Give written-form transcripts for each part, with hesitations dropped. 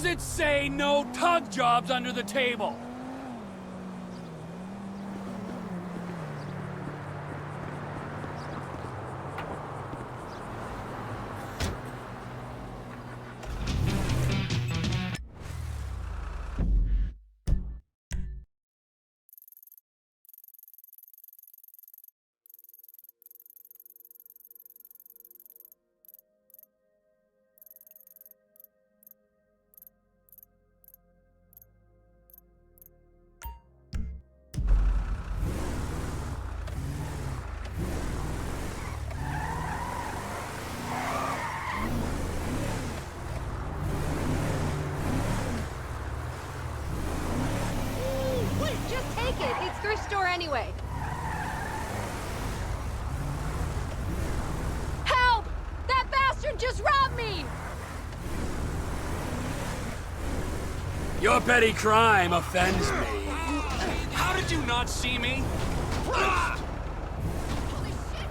does it say no tug jobs under the table? It's thrift store anyway. Help! That bastard just robbed me! Your petty crime offends me. How did you not see me? Holy shit!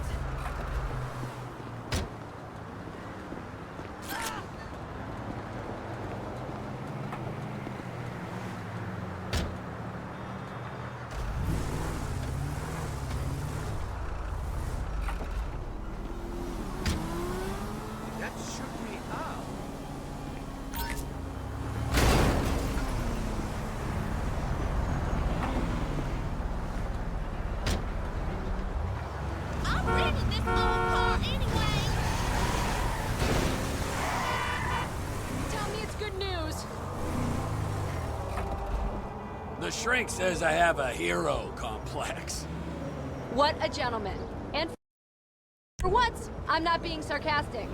That shook me up. I'm renting this old car anyway! Tell me it's good news. The shrink says I have a hero complex. What a gentleman. And for once, I'm not being sarcastic.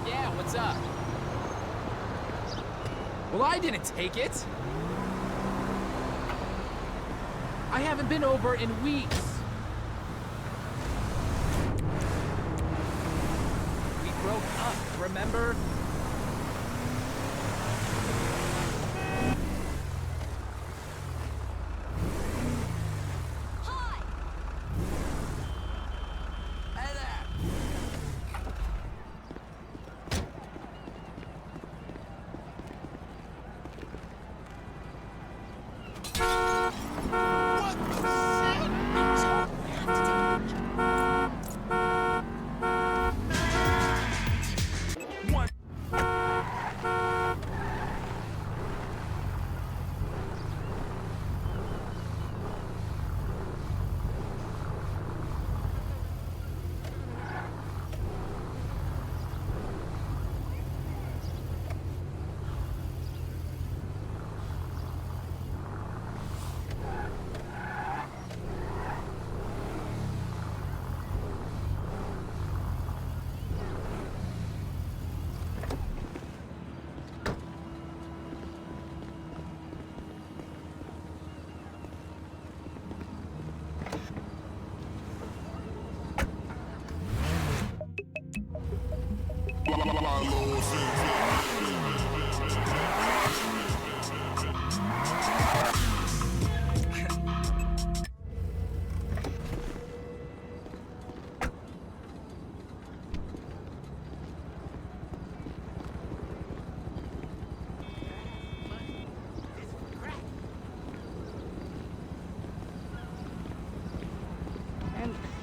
Yeah, what's up? Well, I didn't take it. I haven't been over in weeks. We broke up, remember? Hi! Hey there.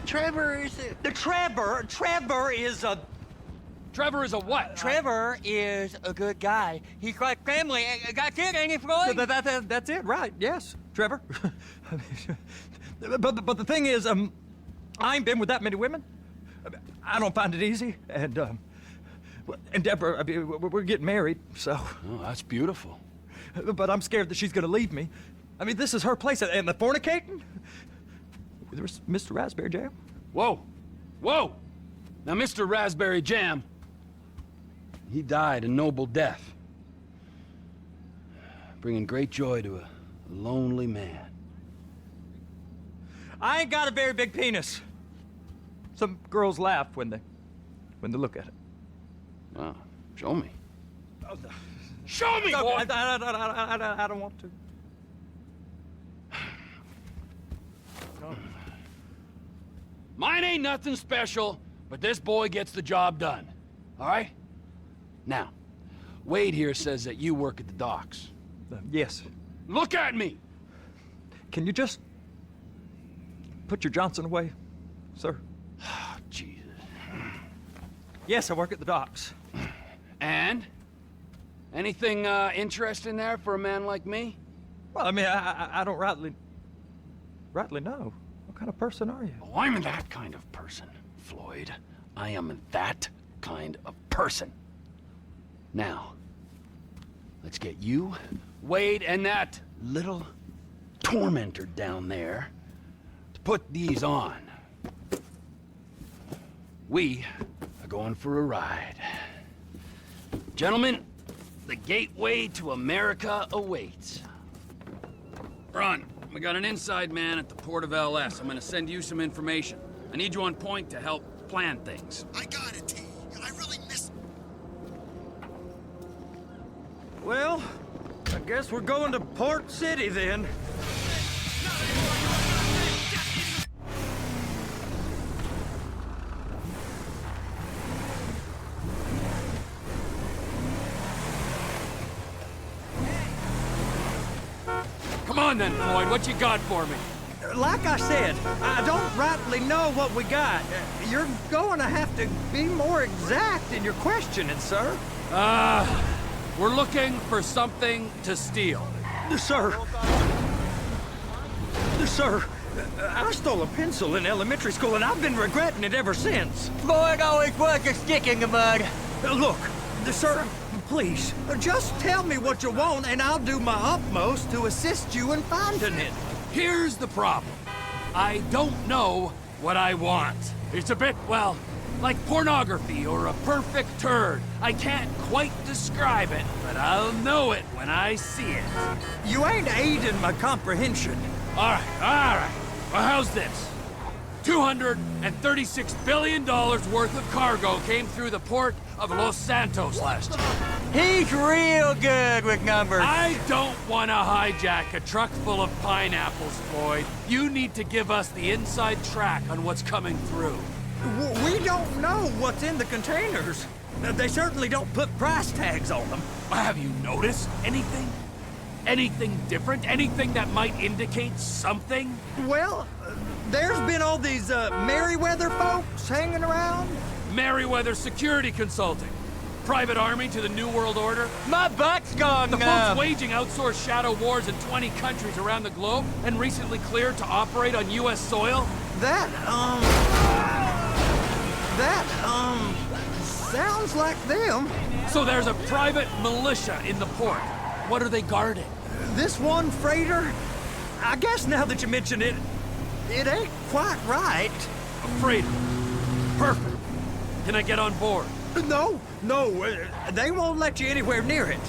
Trevor is Trevor is a what? Trevor is a good guy. He's like family. That's it, ain't it, Floyd? That's it, right? Yes, Trevor. but the thing is, I ain't been with that many women. I don't find it easy, and Deborah, I mean, we're getting married, so. Oh, that's beautiful. But I'm scared that she's gonna leave me. I mean, this is her place, and the fornicating. There's Mr. Raspberry Jam. Whoa. Whoa! Now, Mr. Raspberry Jam, he died a noble death, bringing great joy to a lonely man. I ain't got a very big penis. Some girls laugh when they look at it. Wow. Show me. Oh, no. Show me, No, boy! I don't want to. Mine ain't nothing special, but this boy gets the job done. All right? Now, Wade here says that you work at the docks. Yes. Look at me! Can you just put your Johnson away, sir? Oh, Jesus. Yes, I work at the docks. And? Anything interesting there for a man like me? Well, I mean, I don't rightly know. What kind of person are you? Oh, I'm that kind of person, Floyd. I am that kind of person. Now, let's get you, Wade, and that little tormentor down there to put these on. We are going for a ride. Gentlemen, the gateway to America awaits. Ron, we got an inside man at the port of LS. I'm gonna send you some information. I need you on point to help plan things. I got it, T. I really miss... Well, I guess we're going to Port City then. Come on then, Floyd, what you got for me? Like I said, I don't rightly know what we got. You're going to have to be more exact in your questioning, sir. We're looking for something to steal. Sir. Sir, I stole a pencil in elementary school, and I've been regretting it ever since. Floyd always was a stick in the mud. Look, sir, please, just tell me what you want, and I'll do my utmost to assist you in finding it. Here's the problem. I don't know what I want. It's a bit, well, like pornography or a perfect turd. I can't quite describe it, but I'll know it when I see it. You ain't aiding my comprehension. All right. Well, how's this? $236 billion worth of cargo came through the port of Los Santos last year. He's real good with numbers. I don't want to hijack a truck full of pineapples, Floyd. You need to give us the inside track on what's coming through. We don't know what's in the containers. They certainly don't put price tags on them. Have you noticed anything? Anything different? Anything that might indicate something? Well, there's been all these Merryweather folks hanging around. Merryweather Security Consulting. Private army to the New World Order. My butt's gone The numb. folks waging outsourced shadow wars in 20 countries around the globe and recently cleared to operate on U.S. soil. That sounds like them. So there's a private militia in the port. What are they guarding? This one freighter, I guess now that you mention it, it ain't quite right. A freighter. Perfect. Can I get on board? No, they won't let you anywhere near it.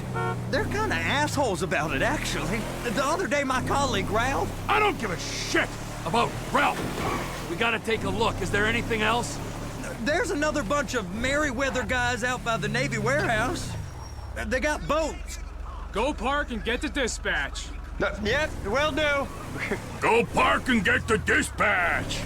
They're kind of assholes about it, actually. The other day, my colleague, Ralph... I don't give a shit about Ralph. We gotta take a look. Is there anything else? There's another bunch of Merryweather guys out by the Navy warehouse. They got boats. Go park and get the dispatch. Yep, will do. Go park and get the dispatch.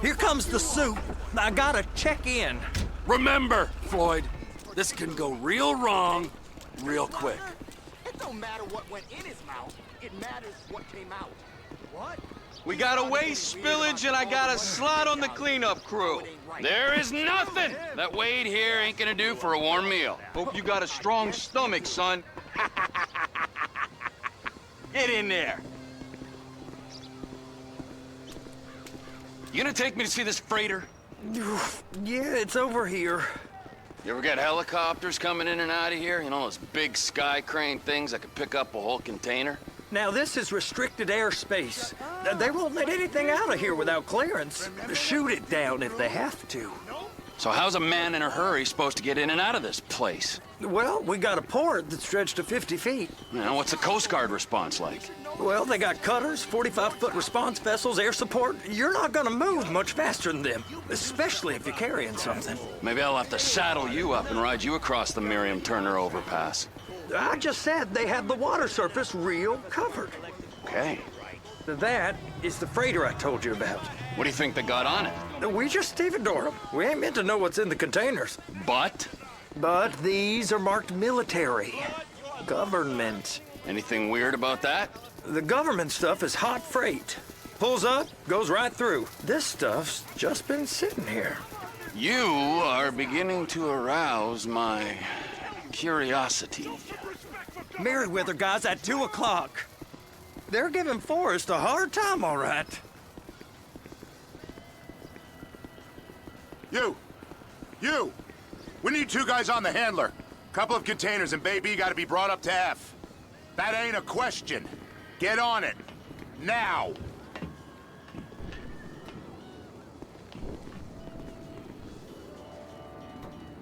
Here comes the soup. I gotta check in. Remember, Floyd, this can go real wrong real quick. It don't matter what went in his mouth. It matters what came out. What? We got a waste spillage and I got a slot on the cleanup crew. There is nothing that Wade here ain't gonna do for a warm meal. Hope you got a strong stomach, son. Get in there. You gonna take me to see this freighter? Yeah, it's over here. You ever got helicopters coming in and out of here? You know, those big sky crane things that could pick up a whole container? Now, this is restricted airspace. They won't let anything out of here without clearance. Shoot it down if they have to. So how's a man in a hurry supposed to get in and out of this place? Well, we got a port that's stretched to 50 feet. You know, what's the Coast Guard response like? Well, they got cutters, 45-foot response vessels, air support. You're not gonna move much faster than them, especially if you're carrying something. Maybe I'll have to saddle you up and ride you across the Miriam Turner overpass. I just said they had the water surface real covered. Okay. That is the freighter I told you about. What do you think they got on it? We just stevedore them. We ain't meant to know what's in the containers. But? But these are marked military. Government. Anything weird about that? The government stuff is hot freight. Pulls up, goes right through. This stuff's just been sitting here. You are beginning to arouse my curiosity. Merryweather guys at 2 o'clock. They're giving Forrest a hard time, all right. You! We need 2 guys on the handler. Couple of containers and Baby gotta be brought up to F. That ain't a question. Get on it. Now!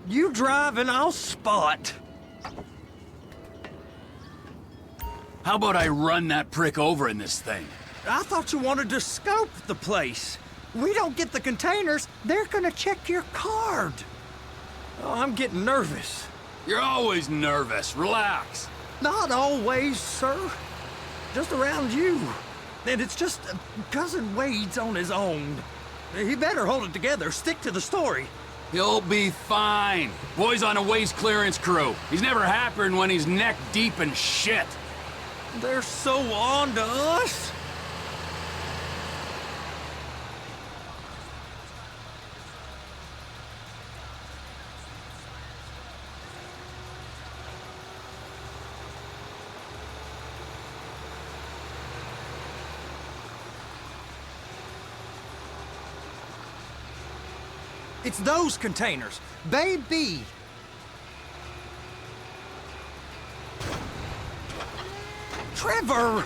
You drive and I'll spot. How about I run that prick over in this thing? I thought you wanted to scope the place. We don't get the containers, they're gonna check your card. Oh, I'm getting nervous. You're always nervous. Relax. Not always, sir. Just around you. And it's just Cousin Wade's on his own. He better hold it together, stick to the story. He'll be fine. Boy's on a waste clearance crew. He's never happier than when he's neck deep in shit. They're so on to us. It's those containers. Baby. Trevor!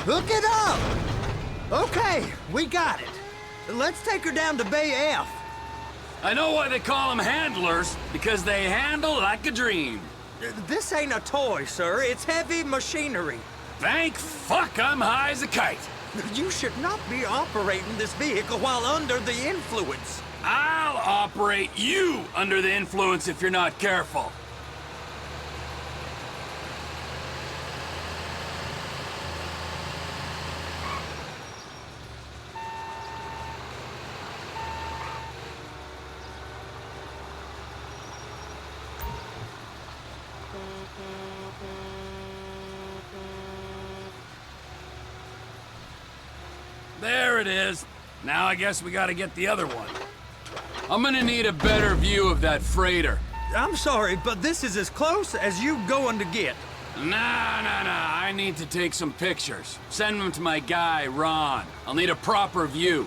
Hook it up! Okay, we got it. Let's take her down to Bay F. I know why they call them handlers, because they handle like a dream. This ain't a toy, sir. It's heavy machinery. Thank fuck I'm high as a kite. You should not be operating this vehicle while under the influence. I'll operate you under the influence if you're not careful. There it is. Now I guess we gotta get the other one. I'm gonna need a better view of that freighter. I'm sorry, but this is as close as you going to get. Nah. I need to take some pictures. Send them to my guy, Ron. I'll need a proper view.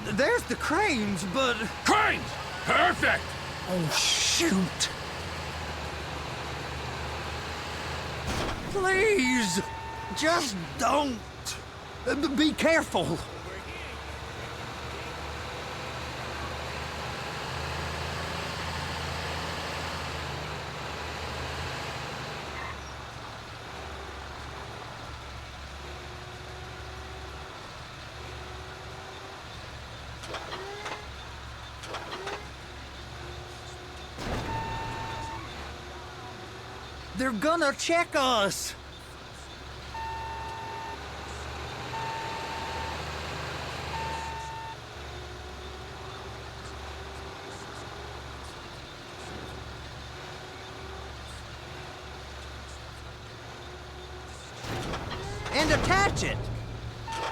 There's the cranes, but... Cranes! Perfect! Oh, shoot! Please! Just don't... Be careful! They're gonna check us! And attach it!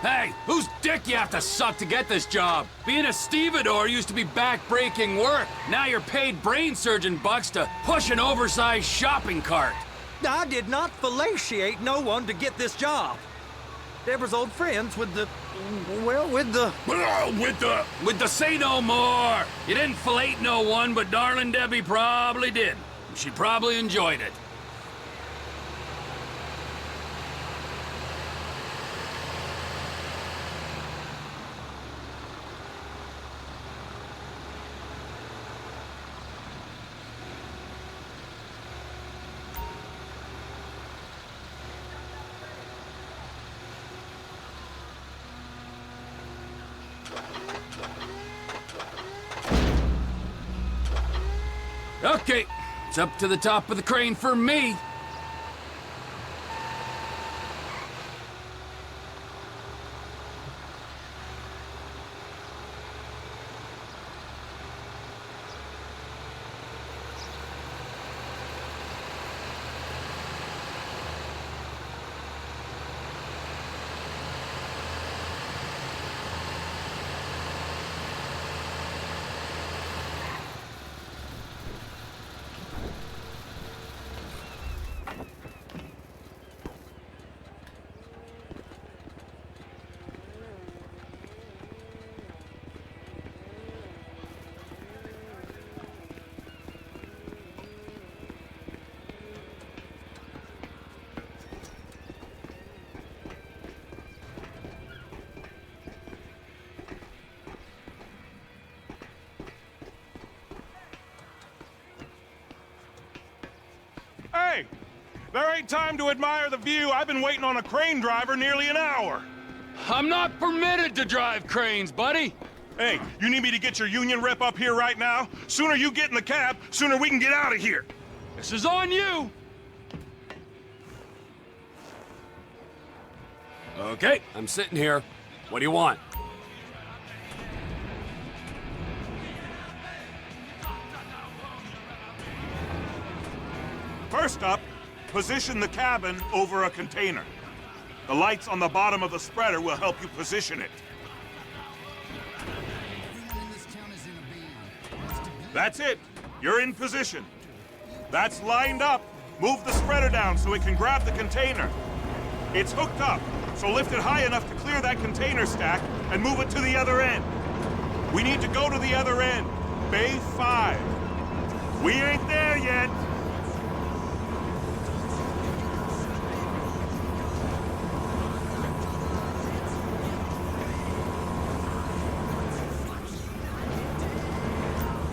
Hey, whose dick you have to suck to get this job? Being a stevedore used to be back-breaking work. Now you're paid brain surgeon bucks to push an oversized shopping cart. I did not fellatiate no one to get this job. Deborah's old friends with the... well, with the... With the say no more. You didn't fillet no one, but darling Debbie probably did. She probably enjoyed it. Okay, it's up to the top of the crane for me. Hey! There ain't time to admire the view. I've been waiting on a crane driver nearly an hour. I'm not permitted to drive cranes, buddy. Hey, you need me to get your union rep up here right now? Sooner you get in the cab, sooner we can get out of here. This is on you. Okay, I'm sitting here. What do you want? First up, position the cabin over a container. The lights on the bottom of the spreader will help you position it. That's it. You're in position. That's lined up. Move the spreader down so it can grab the container. It's hooked up, so lift it high enough to clear that container stack and move it to the other end. We need to go to the other end. Bay 5. We ain't there yet.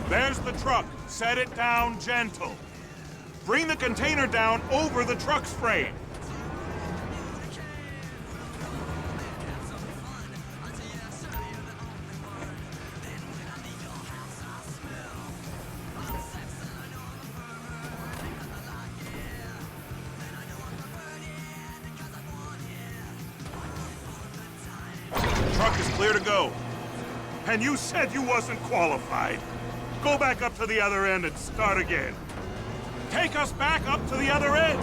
There's the truck. Set it down gentle. Bring the container down over the truck's frame. Truck is clear to go. And you said you wasn't qualified. Go back up to the other end and start again. Take us back up to the other end!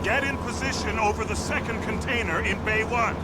Get in position over the second container in Bay 1.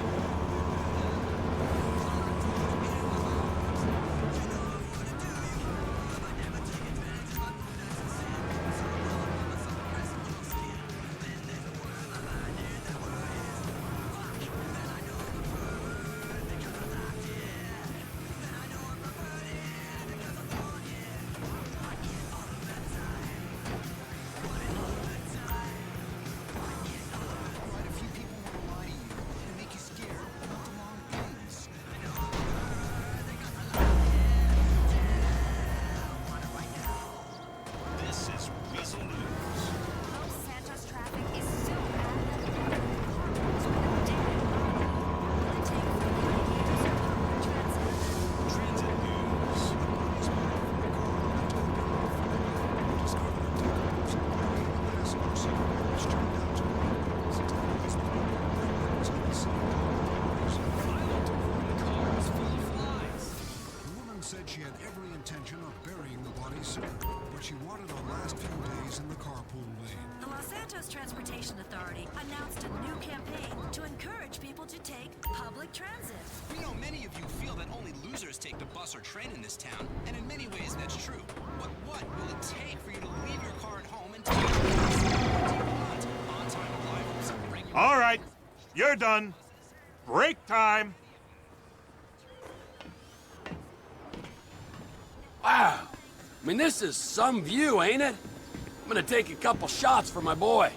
She had every intention of burying the body soon, but she wanted her last few days in the carpool lane. The Los Santos Transportation Authority announced a new campaign to encourage people to take public transit. We know many of you feel that only losers take the bus or train in this town, and in many ways that's true. But what will it take for you to leave your car at home and take the bus? On-time arrivals, regular... All right, you're done. Break time. Wow. I mean, this is some view, ain't it? I'm gonna take a couple shots for my boy.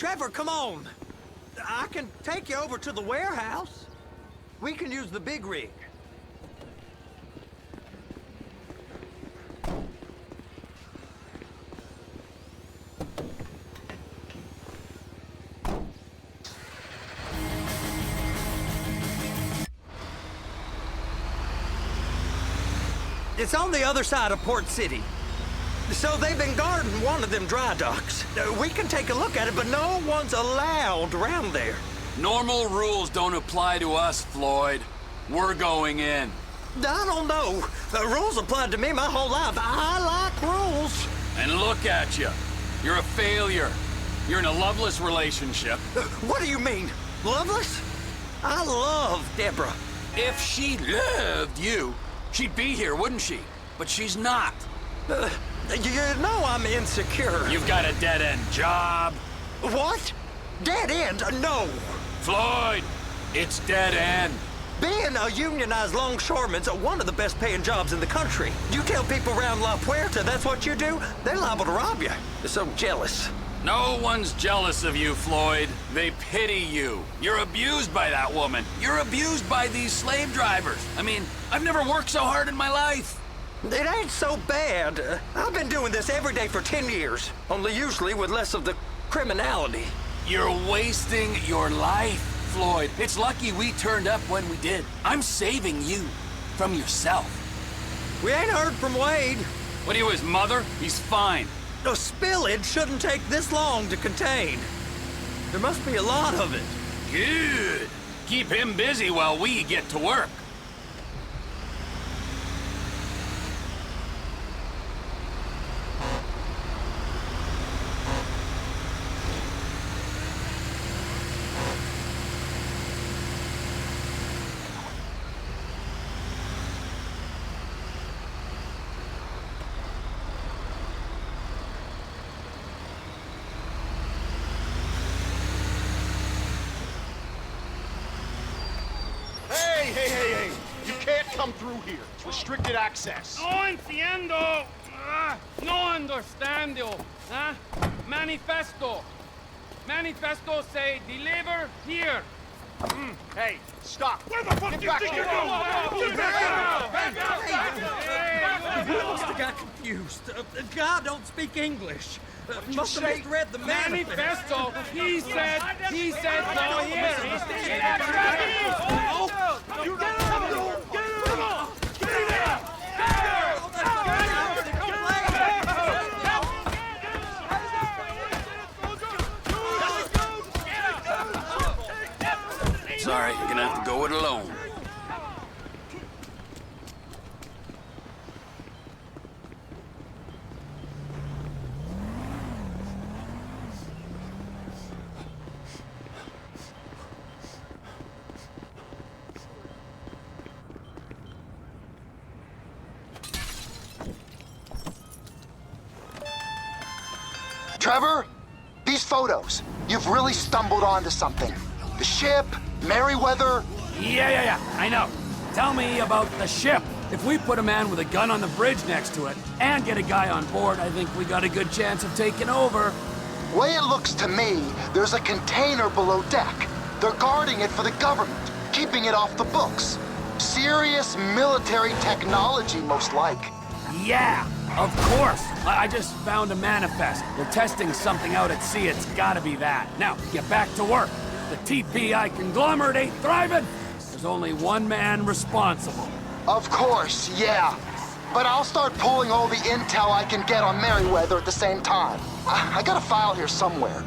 Trevor, come on. I can take you over to the warehouse. We can use the big rig. It's on the other side of Port City. So they've been guarding one of them dry docks. We can take a look at it, but no one's allowed around there. Normal rules don't apply to us, Floyd. We're going in. I don't know. The rules applied to me my whole life. I like rules. And look at you. You're a failure. You're in a loveless relationship. What do you mean? Loveless? I love Deborah. If she loved you, she'd be here, wouldn't she? But she's not. You know I'm insecure. You've got a dead-end job. What? Dead end? No. Floyd, it's dead end. Being a unionized longshoreman's one of the best paying jobs in the country. You tell people around La Puerta that's what you do, they're liable to rob you. They're so jealous. No one's jealous of you, Floyd. They pity you. You're abused by that woman. You're abused by these slave drivers. I mean, I've never worked so hard in my life. It ain't so bad. I've been doing this every day for 10 years, only usually with less of the criminality. You're wasting your life, Floyd. It's lucky we turned up when we did. I'm saving you from yourself. We ain't heard from Wade. What are you, his mother? He's fine. A spillage shouldn't take this long to contain. There must be a lot of it. Good. Keep him busy while we get to work. Hey! You can't come through here. It's restricted access. No entiendo. No understand you. Manifesto. Manifesto say deliver here. Hey, stop. Where the fuck do you think you're going? We must have got confused. God don't speak English. Must have misread the manifesto. He said go here. You got Sorry, you're gonna have to go it alone. Trevor, these photos, you've really stumbled onto something. The ship, Merryweather. Yeah, I know. Tell me about the ship. If we put a man with a gun on the bridge next to it and get a guy on board, I think we got a good chance of taking over. Way it looks to me, there's a container below deck. They're guarding it for the government, keeping it off the books. Serious military technology, most like. Yeah, of course. I just found a manifest. They're testing something out at sea. It's gotta be that. Now, get back to work. The TPI conglomerate ain't thriving. There's only one man responsible. Of course, yeah. But I'll start pulling all the intel I can get on Merryweather at the same time. I got a file here somewhere.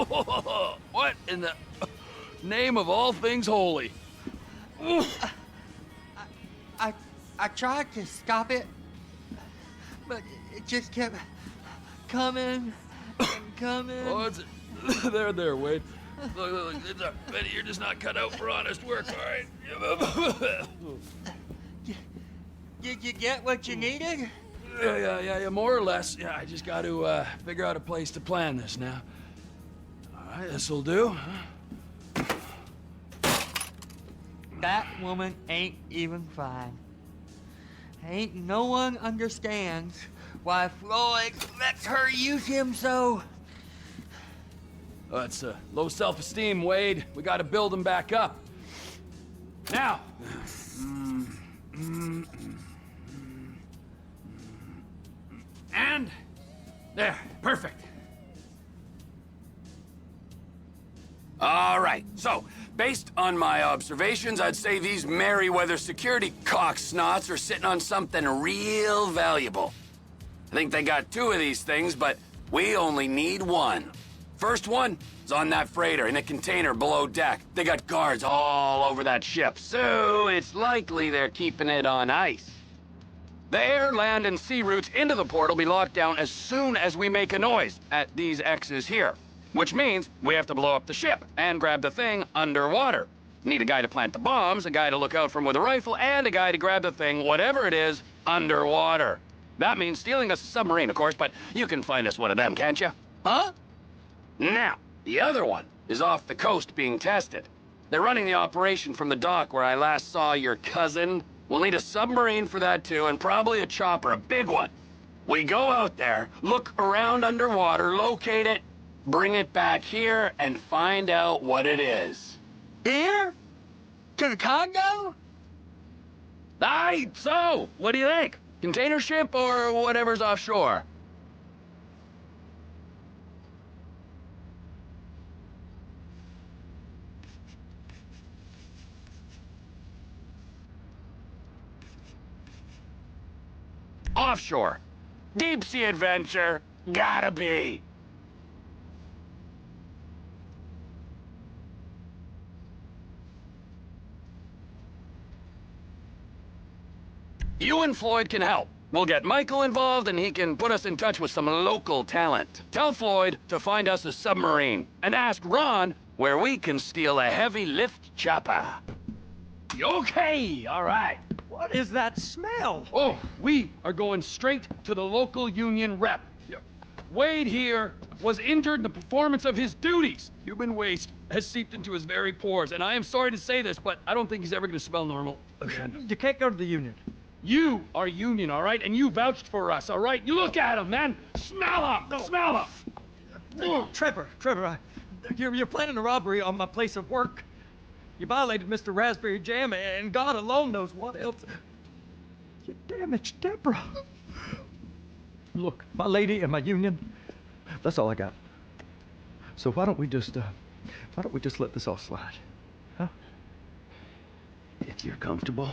What in the name of all things holy? I tried to stop it, but it just kept coming and coming. Oh, it's there, Wade. Look, Betty, you're just not cut out for honest work, all right? Did you get what you needed? Yeah, more or less. Yeah, I just got to figure out a place to plan this now. All right, this'll do. That woman ain't even fine. Ain't no one understands why Floyd lets her use him so. It's low self-esteem, Wade. We got to build him back up. Now. And there, perfect. All right, so, based on my observations, I'd say these Merryweather Security cocksnots are sitting on something real valuable. I think they got 2 of these things, but we only need 1. First one is on that freighter in a container below deck. They got guards all over that ship, so it's likely they're keeping it on ice. The air, land, and sea routes into the port will be locked down as soon as we make a noise at these X's here. Which means we have to blow up the ship and grab the thing underwater. Need a guy to plant the bombs, a guy to look out for 'em with a rifle, and a guy to grab the thing, whatever it is, underwater. That means stealing a submarine, of course, but you can find us one of them, can't you? Huh? Now, the other one is off the coast being tested. They're running the operation from the dock where I last saw your cousin. We'll need a submarine for that too, and probably a chopper, a big one. We go out there, look around underwater, locate it, bring it back here, and find out what it is. Here? To the Congo? Aye, so, what do you think? Container ship or whatever's offshore? Offshore. Deep sea adventure. Gotta be. You and Floyd can help. We'll get Michael involved and he can put us in touch with some local talent. Tell Floyd to find us a submarine and ask Ron where we can steal a heavy lift chopper. Okay, all right. What is that smell? Oh, we are going straight to the local union rep. Wade here was injured in the performance of his duties. Human waste has seeped into his very pores, and I am sorry to say this, but I don't think he's ever going to smell normal again. You can't go to the union. You are union, all right? And you vouched for us, all right? You look at him, man. Smell him. No. Smell him. Trevor, you're planning a robbery on my place of work. You violated Mr. Raspberry Jam, and God alone knows what else. You damaged Deborah. Look, my lady and my union, that's all I got. So why don't we just let this all slide, huh? If you're comfortable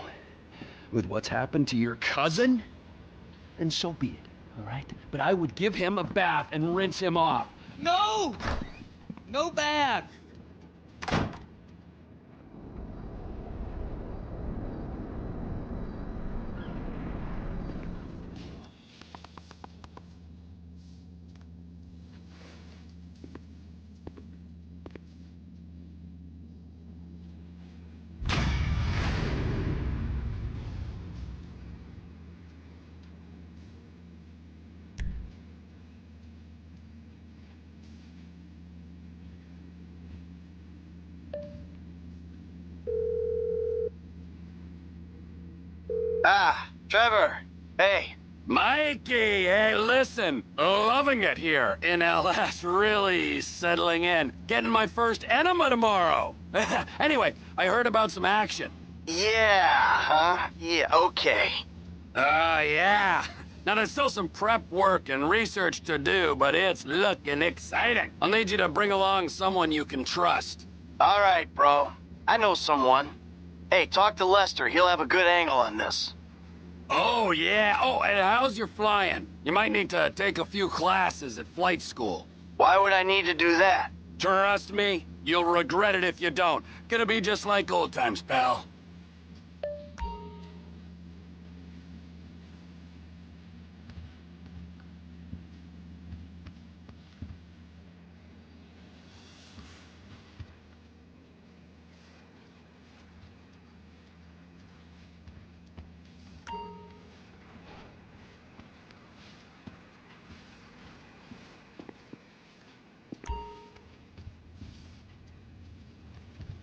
with what's happened to your cousin, then so be it, all right? But I would give him a bath and rinse him off. No! No bath! Ah, Trevor. Hey. Mikey, hey, listen. Loving it here in LS. Really settling in. Getting my first enema tomorrow. Anyway, I heard about some action. Yeah, huh? Yeah, okay. Yeah. Now, there's still some prep work and research to do, but it's looking exciting. I'll need you to bring along someone you can trust. All right, bro. I know someone. Hey, talk to Lester. He'll have a good angle on this. Oh, yeah. Oh, and how's your flying? You might need to take a few classes at flight school. Why would I need to do that? Trust me, you'll regret it if you don't. Gonna be just like old times, pal.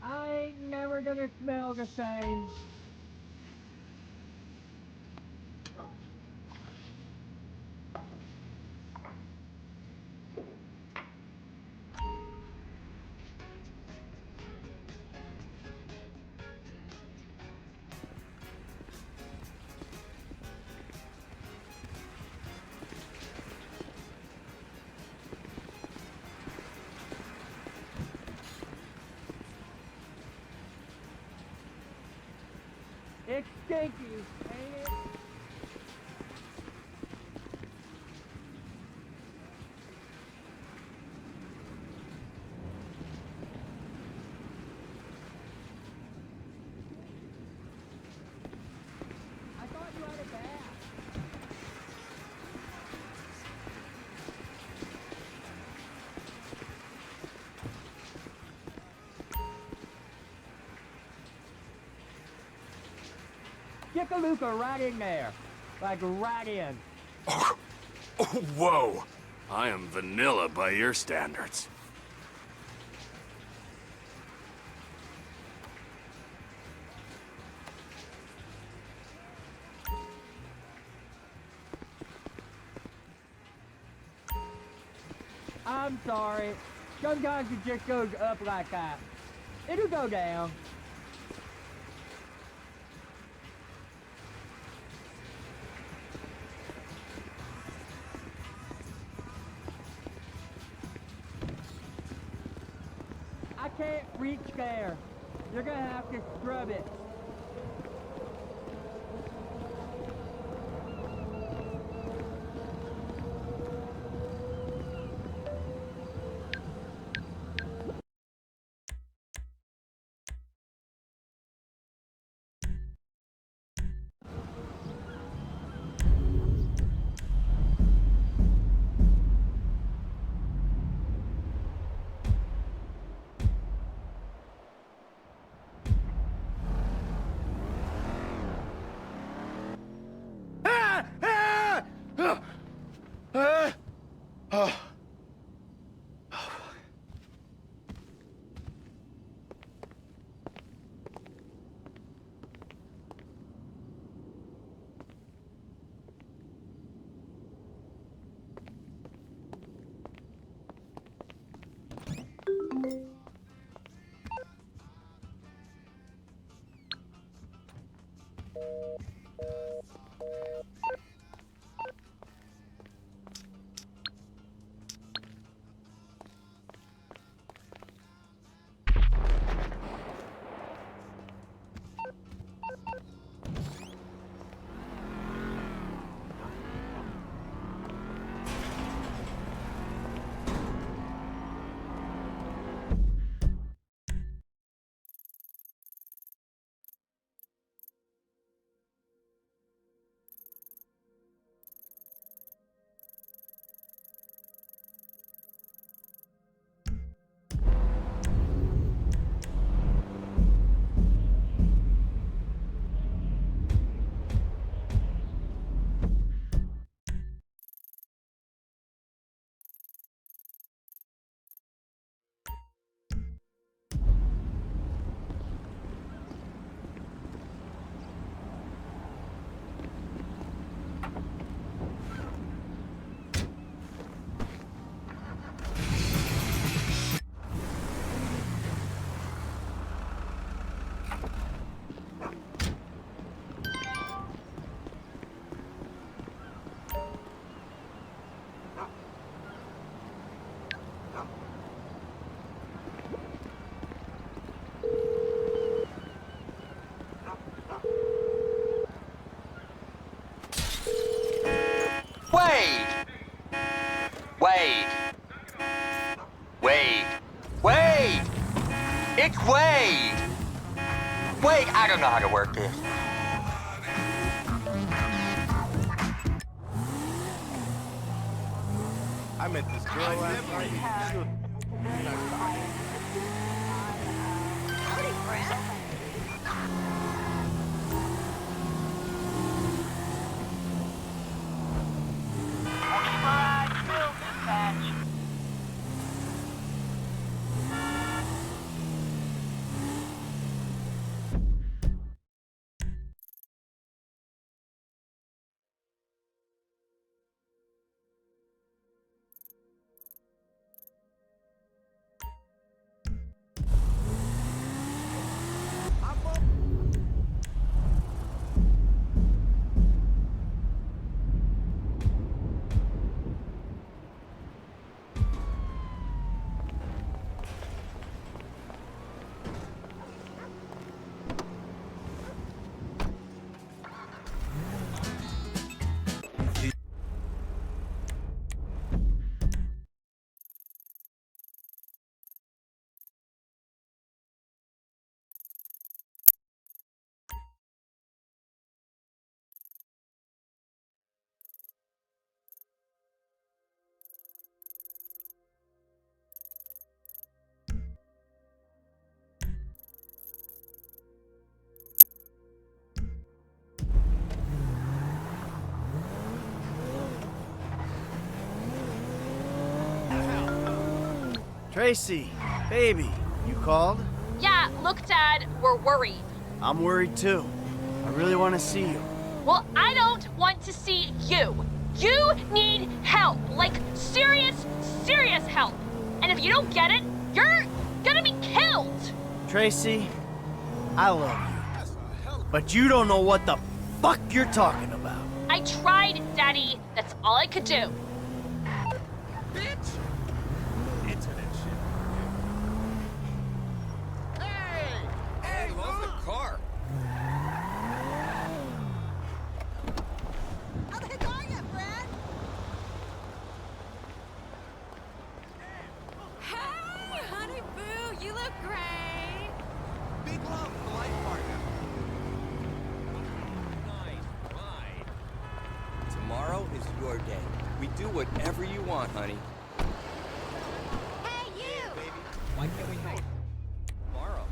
I ain't never gonna smell the same. It's stinky, ain't it? I thought you had a bath. Get the Luca right in there. Like right in. Oh, whoa. I am vanilla by your standards. I'm sorry. Sometimes it just goes up like that. It'll go down. I can't reach there. You're gonna have to scrub it. Wait, I don't know how to work this. I met this girl last night. She was... Howdy, friend. Tracy, baby, you called? Yeah, look, Dad, we're worried. I'm worried too. I really want to see you. Well, I don't want to see you. You need help. Like, serious, serious help. And if you don't get it, you're gonna be killed. Tracy, I love you. But you don't know what the fuck you're talking about. I tried, Daddy. That's all I could do. Bitch! Internet shit. Hey, lost the car. How the heck are you, Brad? Hey, honey boo, you look great. Big love for the life partner. Fine. Tomorrow is your day. We do whatever you want, honey. Hey, you! Baby, why can't we hang? Tomorrow.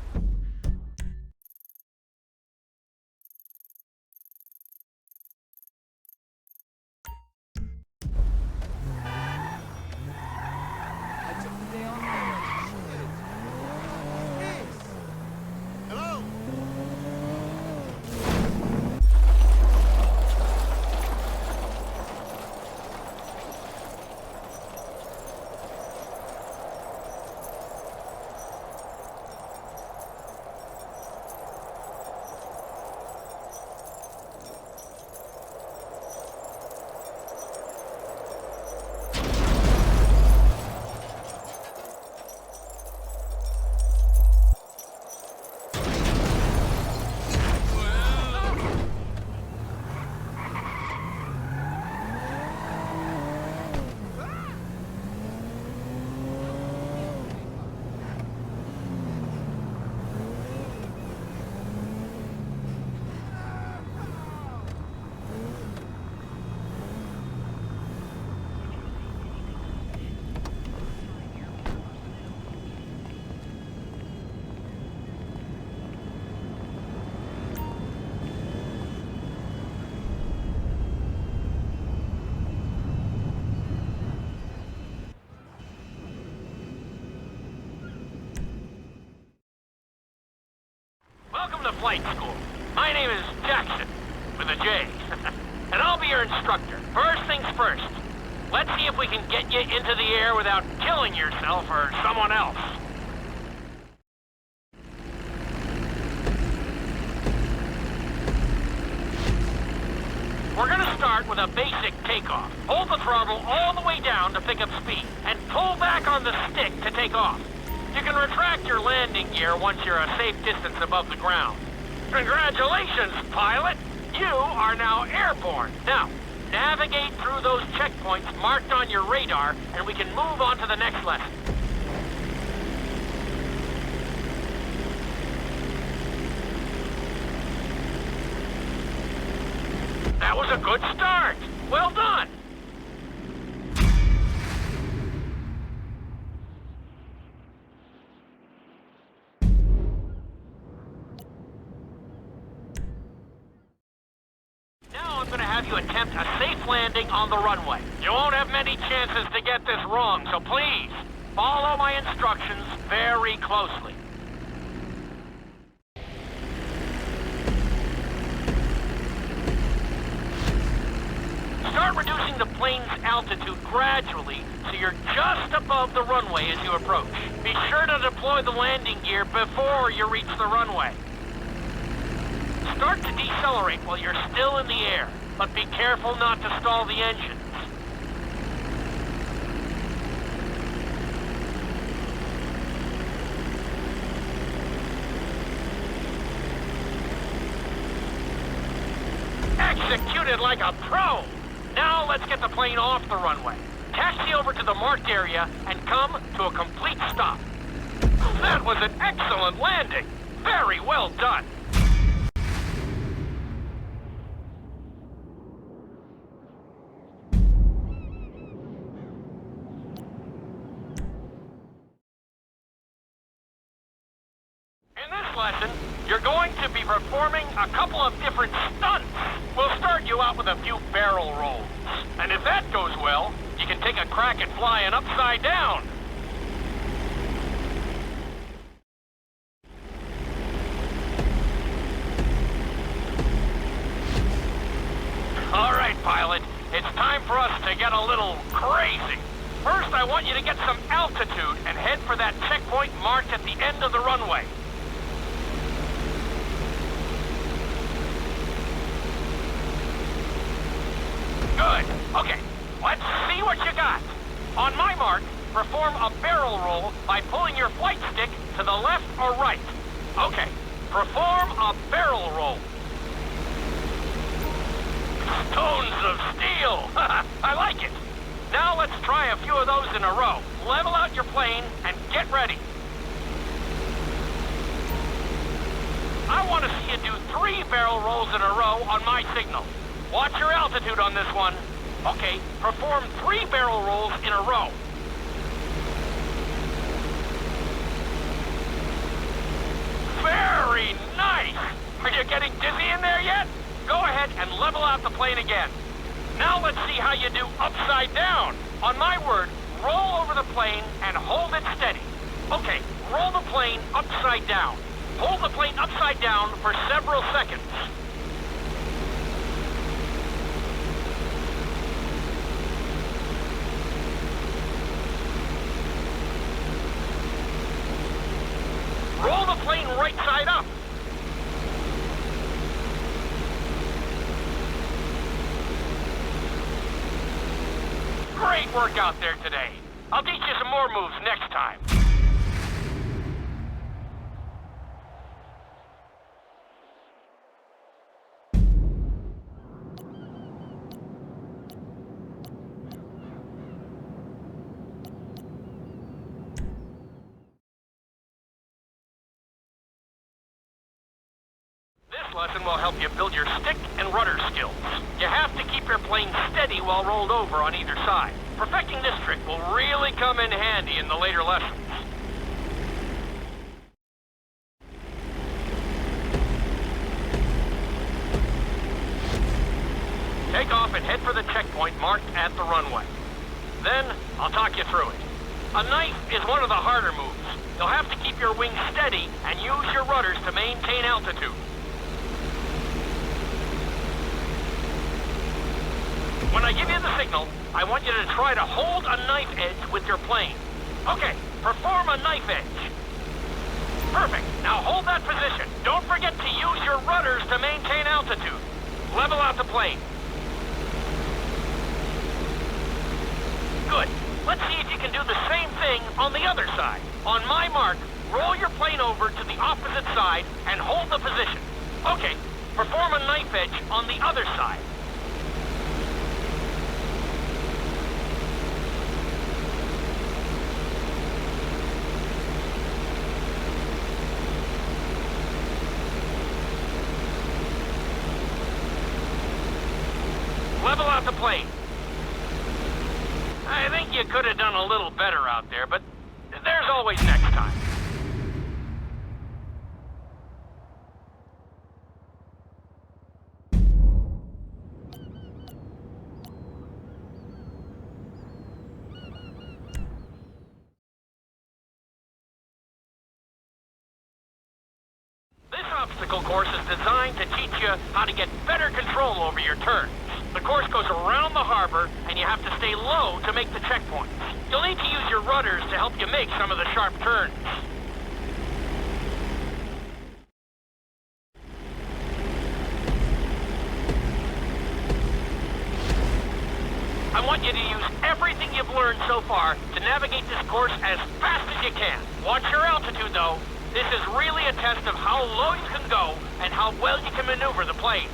I took the day off already. Shit. Hello? Welcome to flight school. My name is Jackson, with a J. And I'll be your instructor. First things first. Let's see if we can get you into the air without killing yourself or someone else. We're gonna start with a basic takeoff. Hold the throttle all the way down to pick up speed, and pull back on the stick to take off. You can retract your landing gear once you're a safe distance above the ground. Congratulations, pilot! You are now airborne. Now, navigate through those checkpoints marked on your radar, and we can move on to the next lesson. That was a good start. Well done. Now I'm going to have you attempt a safe landing on the runway. You won't have many chances to get this wrong, so please, follow my instructions very closely. Start reducing the plane's altitude gradually so you're just above the runway as you approach. Be sure to deploy the landing gear before you reach the runway. Start to decelerate while you're still in the air, but be careful not to stall the engines. Executed like a pro! Now let's get the plane off the runway. Taxi over to the marked area and come to a complete stop. That was an excellent landing! Very well done! In this lesson, you're going to be performing a couple of different stunts. We'll start you out with a few barrel rolls. And if that goes well, you can take a crack at flying upside down. All right, pilot. It's time for us to get a little crazy. First, I want you to get some altitude and head for that checkpoint marked at the end of the runway. Good. Okay, let's see what you got. On my mark, perform a barrel roll by pulling your flight stick to the left or right. Okay, perform a barrel roll. Stones of steel! I like it. Now let's try a few of those in a row. Level out your plane and get ready. I want to see you do 3 barrel rolls in a row on my signal. Watch your altitude on this one. Okay, perform 3 barrel rolls in a row. Very nice! Are you getting dizzy in there yet? Go ahead and level out the plane again. Now let's see how you do upside down. On my word, roll over the plane and hold it steady. Okay, roll the plane upside down. Hold the plane upside down for several seconds. Roll the plane right side up. Great work out there today. I'll teach you some more moves next time. This lesson will help you build your stick and rudder skills. You have to keep your plane steady while rolled over on either side. Perfecting this trick will really come in handy in the later lessons. Take off and head for the checkpoint marked at the runway. Then, I'll talk you through it. A knife is one of the harder moves. You'll have to keep your wings steady and use your rudders to maintain altitude. When I give you the signal, I want you to try to hold a knife edge with your plane. Okay, perform a knife edge. Perfect. Now hold that position. Don't forget to use your rudders to maintain altitude. Level out the plane. Good. Let's see if you can do the same thing on the other side. On my mark, roll your plane over to the opposite side and hold the position. Okay, perform a knife edge on the other side. Level out the plane. I think you could have done a little better out there, but there's always next time. This obstacle course is designed to teach you how to get better control over your turns. The course goes around the harbor, and you have to stay low to make the checkpoints. You'll need to use your rudders to help you make some of the sharp turns. I want you to use everything you've learned so far to navigate this course as fast as you can. Watch your altitude, though. This is really a test of how low you can go and how well you can maneuver the plane.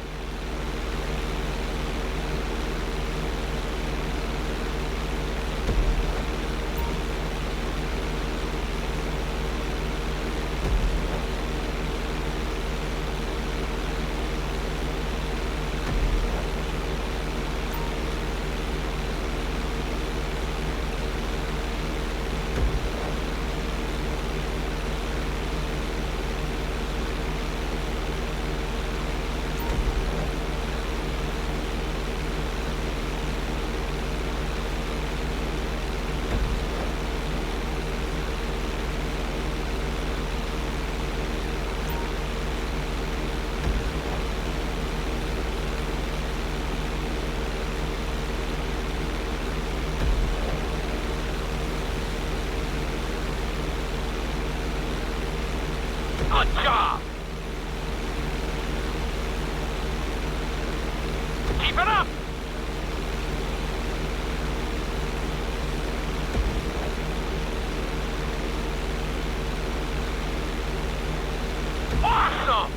Good job! Keep it up! Awesome!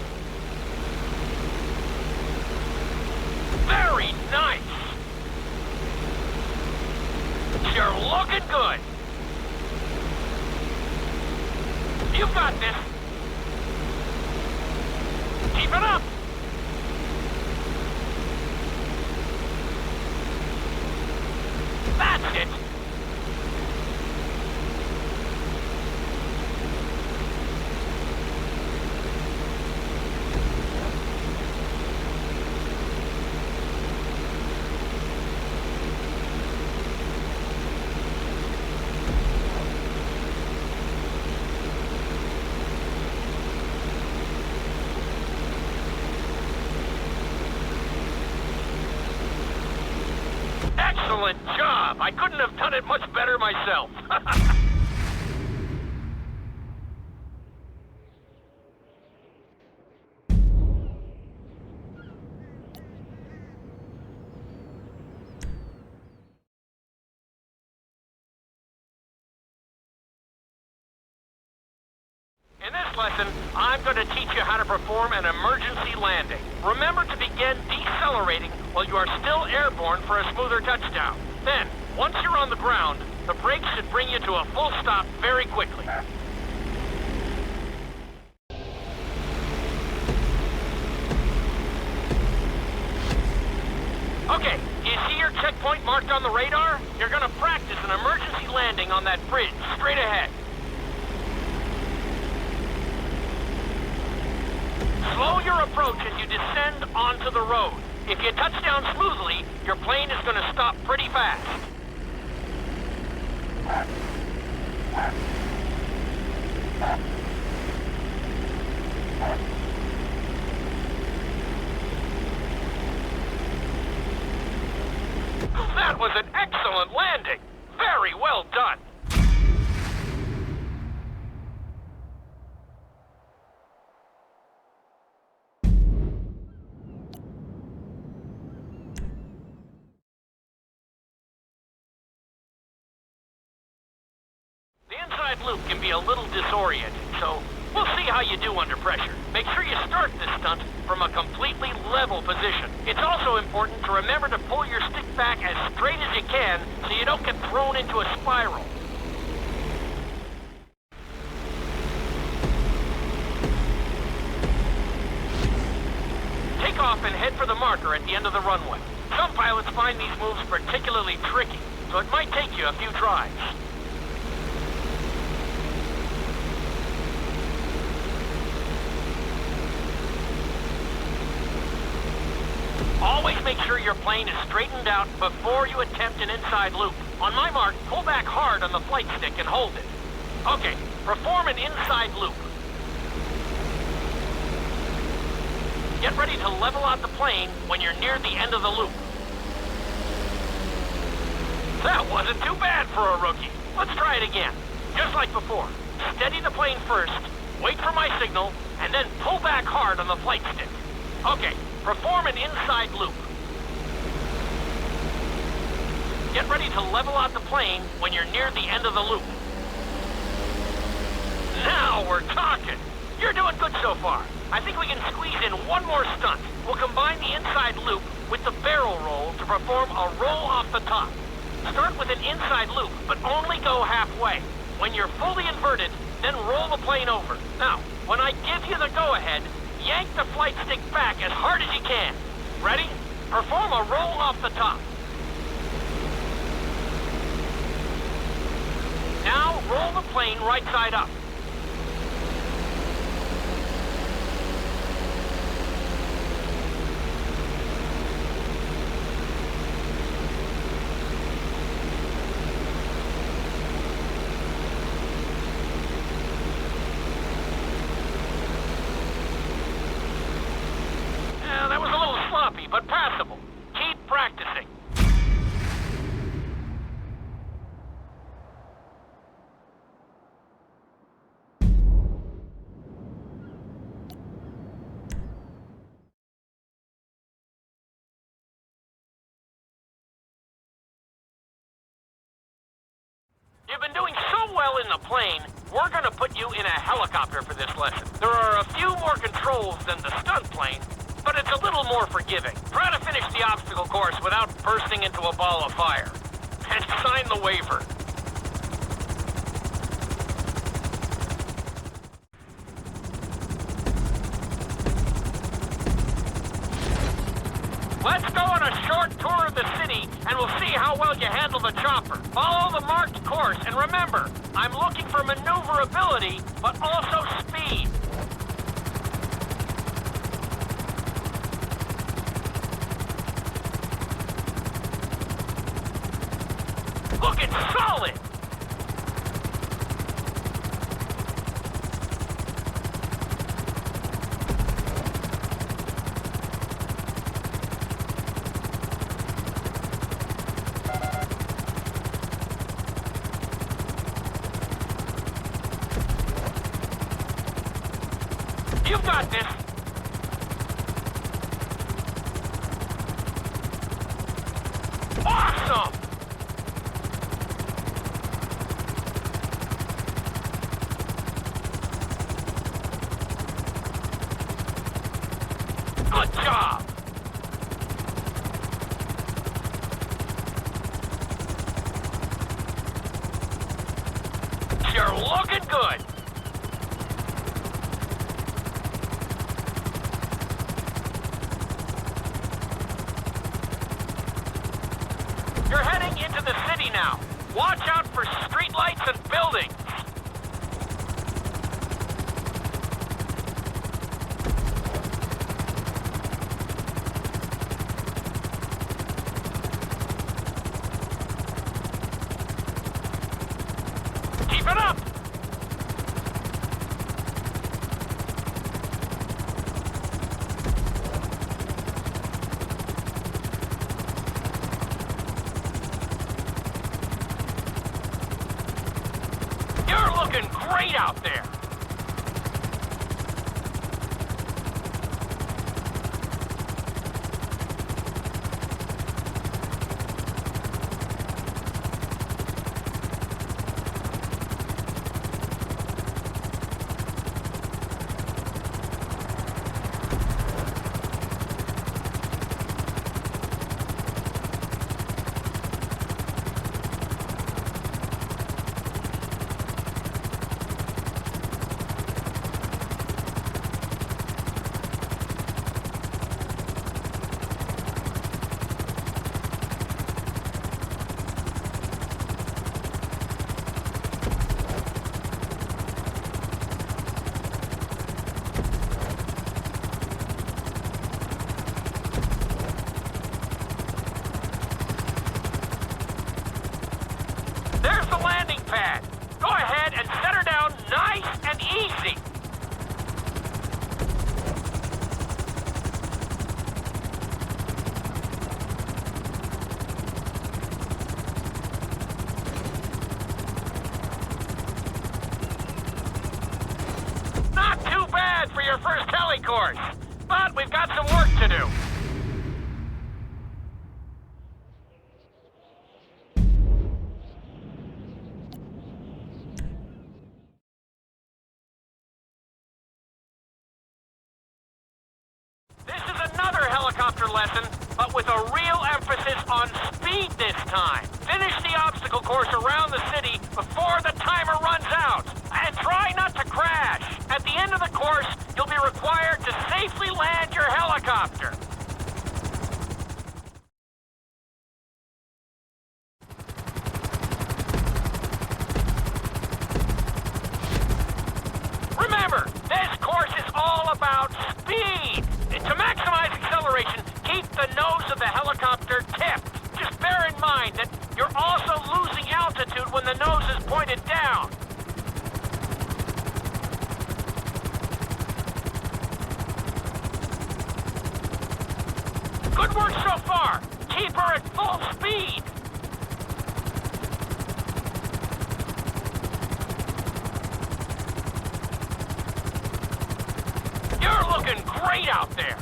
Very nice! You're looking good! You've got this! Keep it up! That's it! Excellent job! I couldn't have done it much better myself. In this lesson, I'm going to teach you how to perform an emergency landing. Remember to begin decelerating while you are still airborne for a smoother touchdown. Then, once you're on the ground, the brakes should bring you to a full stop very quickly. Okay, do you see your checkpoint marked on the radar? You're going to practice an emergency landing on that bridge straight ahead. Slow your approach as you descend onto the road. If you touch down smoothly, your plane is going to stop pretty fast. That was an excellent landing. Very well done. The inside loop can be a little disorienting, so we'll see how you do under pressure. Make sure you start this stunt from a completely level position. It's also important to remember to pull your stick back as straight as you can so you don't get thrown into a spiral. Take off and head for the marker at the end of the runway. Some pilots find these moves particularly tricky, so it might take you a few tries. Always make sure your plane is straightened out before you attempt an inside loop. On my mark, pull back hard on the flight stick and hold it. Okay, perform an inside loop. Get ready to level out the plane when you're near the end of the loop. That wasn't too bad for a rookie. Let's try it again. Just like before. Steady the plane first, wait for my signal, and then pull back hard on the flight stick. Okay, perform an inside loop. Get ready to level out the plane when you're near the end of the loop. Now we're talking. You're doing good so far. I think we can squeeze in one more stunt. We'll combine the inside loop with the barrel roll to perform a roll off the top. Start with an inside loop, but only go halfway. When you're fully inverted, then roll the plane over. Now, when I give you the go-ahead, yank the flight stick back as hard as you can. Ready? Perform a roll off the top. Now, roll the plane right side up. That was a little sloppy, but passable. Keep practicing. You've been doing so well in the plane, we're gonna put you in a helicopter for this lesson. There are a few more controls than the stunt plane, but it's a little more forgiving. Try to finish the obstacle course without bursting into a ball of fire. And sign the waiver. Let's go on a short tour of the city, and we'll see how well you handle the chopper. Follow the marked course, and remember, I'm looking for maneuverability, but also speed. Looking solid! You've got this! Awesome! Good job! You're looking good! You're heading into the city now. Watch out for streetlights and buildings. Keep it up! You're looking great out there! to. This is another helicopter lesson, but with a real emphasis on speed this time. Finish the obstacle course around the city before the timer runs out. And try not to crash. At the end of the course, you'll be required to safely land your helicopter. Remember, this course is all about speed. To maximize acceleration, keep the nose of the helicopter tipped. Just bear in mind that you're also losing altitude when the nose is pointed down. Good work so far. Keep her at full speed. You're looking great out there.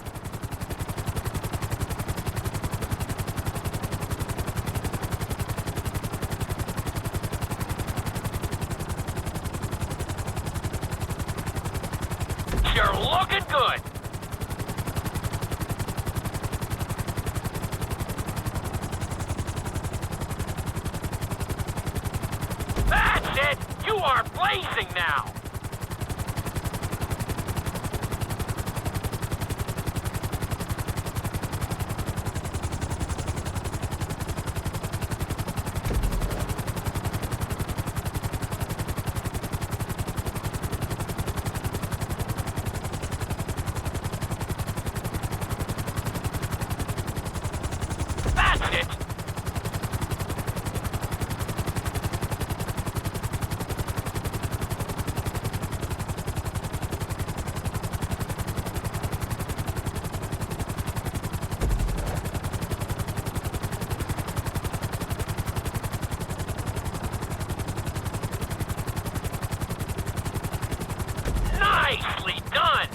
You're looking good. That's it! You are blazing now! That's it! Nicely done!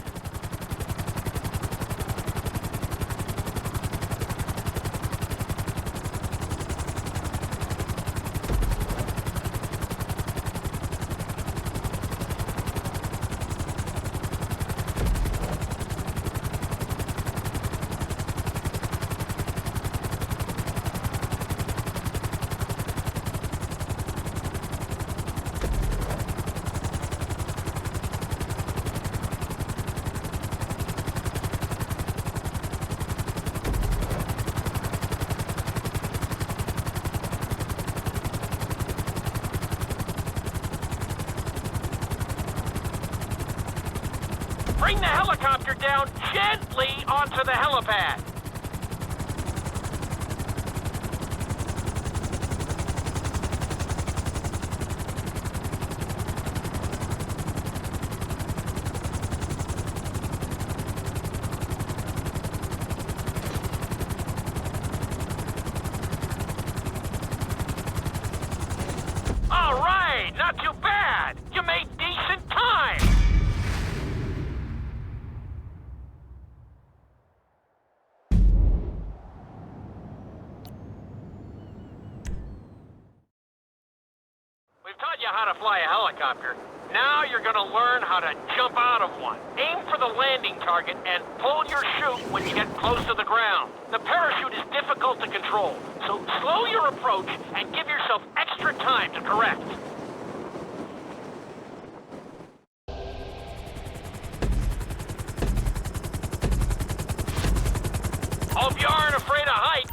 Bring the helicopter down gently onto the helipad. All right, not too bad. You made decent time. We've taught you how to fly a helicopter. Now you're gonna learn how to jump out of one. Aim for the landing target and pull your chute when you get close to the ground. The parachute is difficult to control, so slow your approach and give yourself extra time to correct. Hope you aren't afraid of heights.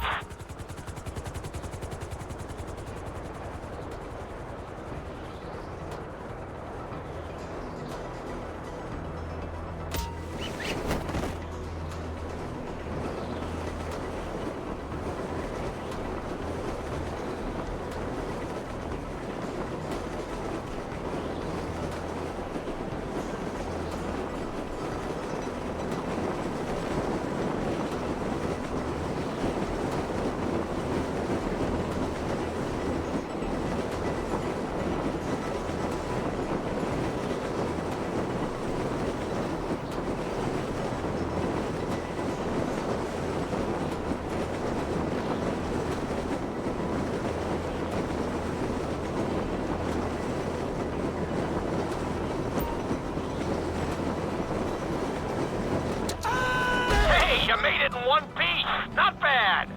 You made it in one piece. Not bad.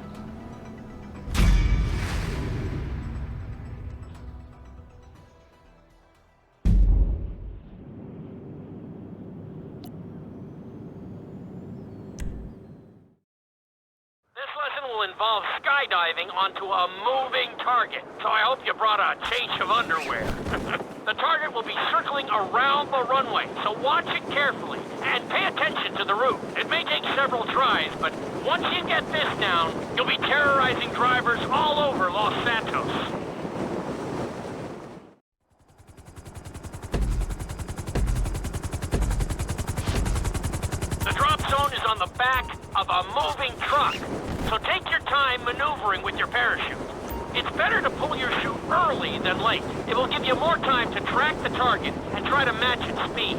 This lesson will involve skydiving onto a moving target, so I hope you brought a change of underwear. The target will be circling around the runway, so watch it carefully and pay attention to the route. It may take several tries, but once you get this down, you'll be terrorizing drivers all over Los Santos. The drop zone is on the back of a moving truck, so take your time maneuvering with your parachute. It's better to pull your chute early than late. It will give you more time to track the target and try to match its speed.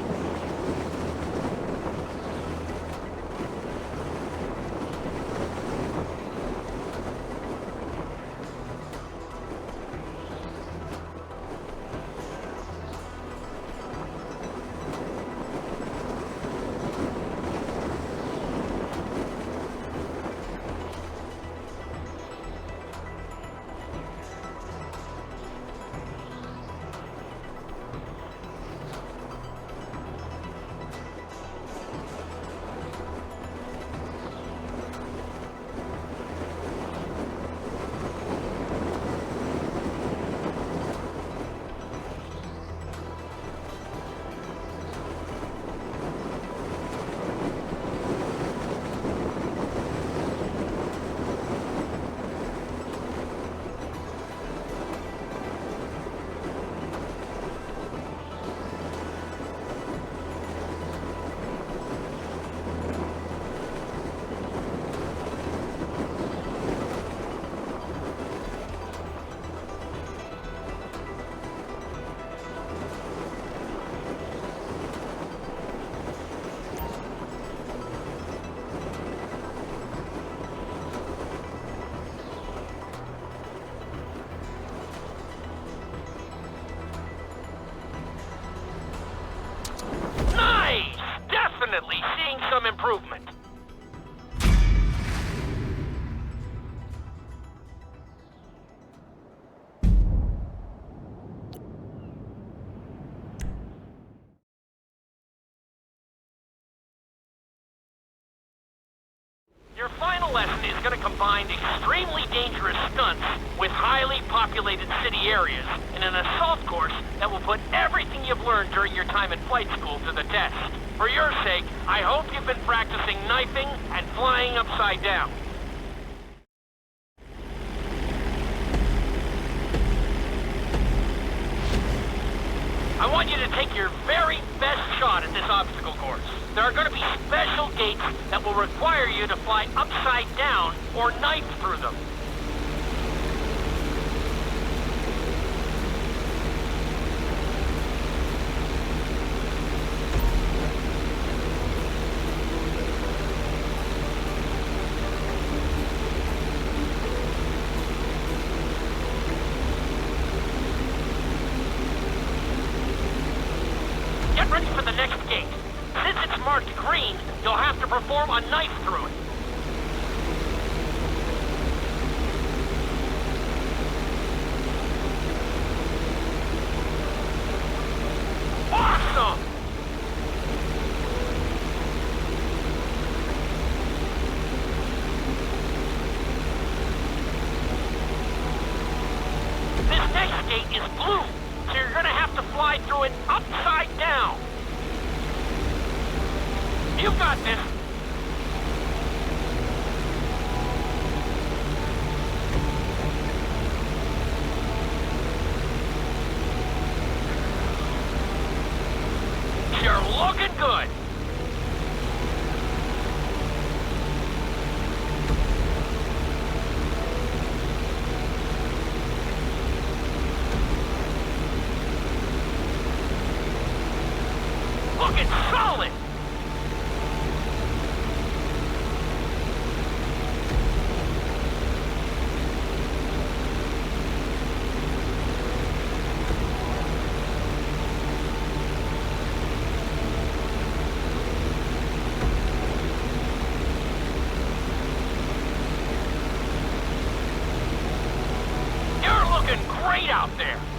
Definitely seeing some improvement. Your final lesson is going to combine extremely dangerous stunts with highly populated city areas in an assault course that will put everything you've learned during your time in flight school to the test. For your sake, I hope you've been practicing knifing and flying upside down. I want you to take your very best shot at this obstacle course. There are going to be special gates that will require you to fly upside down or knife through them. Get ready for the next gate. Since it's marked green, you'll have to perform a knife through it. Awesome! This next gate is blue, so you're gonna have to fly through it upside down. You got this. You're looking good. Looking solid. up there.